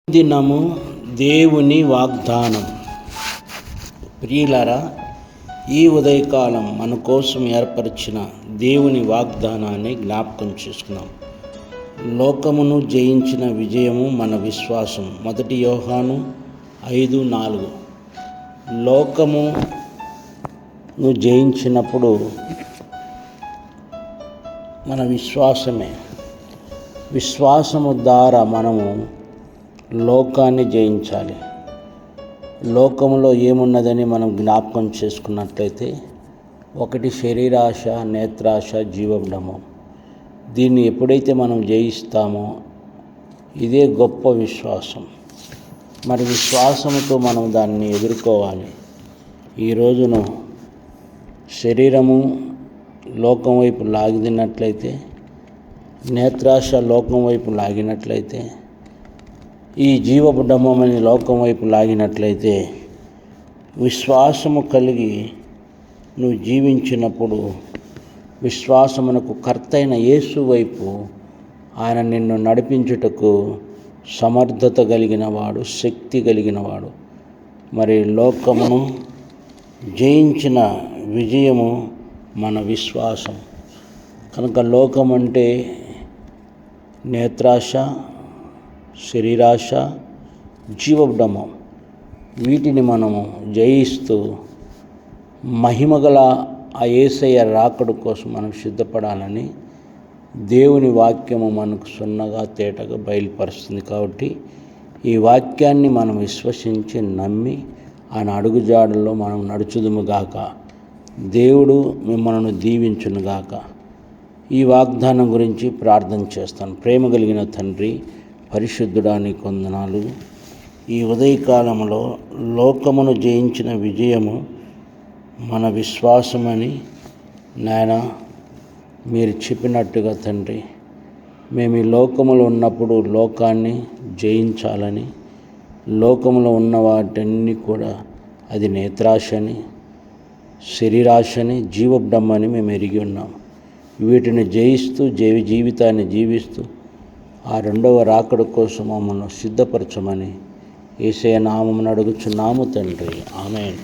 దినము దేవుని వాగ్దానం. ప్రియులారా, ఈ ఉదయకాలం మన కోసం ఏర్పరిచిన దేవుని వాగ్దానాన్ని జ్ఞాపకం చేసుకున్నాం. లోకమును జయించిన విజయము మన విశ్వాసం. 1 యోహాను 5:4. లోకమును జయించినప్పుడు మన విశ్వాసమే. విశ్వాసము ద్వారా మనము లోకాన్ని జయించాలి. లోకములో ఏమున్నదని మనం జ్ఞాపకం చేసుకున్నట్లయితే, 1 శరీరాశ, నేత్రాశ, జీవబడము. దీన్ని ఎప్పుడైతే మనం జయిస్తామో ఇదే గొప్ప విశ్వాసం. మరి విశ్వాసముతో మనం దాన్ని ఎదుర్కోవాలి. ఈ రోజున శరీరము లోకం వైపు లాగినట్లయితే, నేత్రాశ లోకం వైపు లాగినట్లయితే, ఈ జీవబుడ్డమని లోకం వైపు లాగినట్లయితే, విశ్వాసము కలిగి నువ్వు జీవించినప్పుడు విశ్వాసమునకు కర్తైన యేసు వైపు ఆయన నిన్ను నడిపించుటకు సమర్థత కలిగినవాడు, శక్తి కలిగినవాడు. మరి లోకమును జయించిన విజయము మన విశ్వాసం. కనుక లోకం అంటే నేత్రాశ, శరీరాశ, జీవబడము. వీటిని మనము జయిస్తూ మహిమగల ఆ యేసయ్య రాకడ కోసం మనం సిద్ధపడాలని దేవుని వాక్యము మనకు సున్నగా తేటగా బయలుపరుస్తుంది. కాబట్టి ఈ వాక్యాన్ని మనం విశ్వసించి నమ్మి ఆయన అడుగుజాడల్లో మనం నడుచుదుముగాక. దేవుడు మిమ్మల్ని దీవించునుగాక. ఈ వాగ్దానం గురించి ప్రార్థన చేస్తాను. ప్రేమ కలిగిన తండ్రి, పరిశుద్ధుడా, నీకు వందనాలు. ఈ ఉదయకాలంలో లోకమును జయించిన విజయము మన విశ్వాసమని నాయన మీరు చెప్పినట్టుగా తండ్రి, మేము ఈ లోకములో ఉన్నప్పుడు లోకాన్ని జయించాలని, లోకములో ఉన్న వాటన్ని కూడా అది నేత్రాశని, శరీరాశని, జీవబడమని మేము ఎరిగి ఉన్నాం. వీటిని జయిస్తూ జీవితాన్ని జీవిస్తూ ఆ రెండవ రాకడ కోసం మమ్మల్ని సిద్ధపరచమని యేసయ్య నామమున అడుగుచున్నాము తండ్రి. ఆమేన్.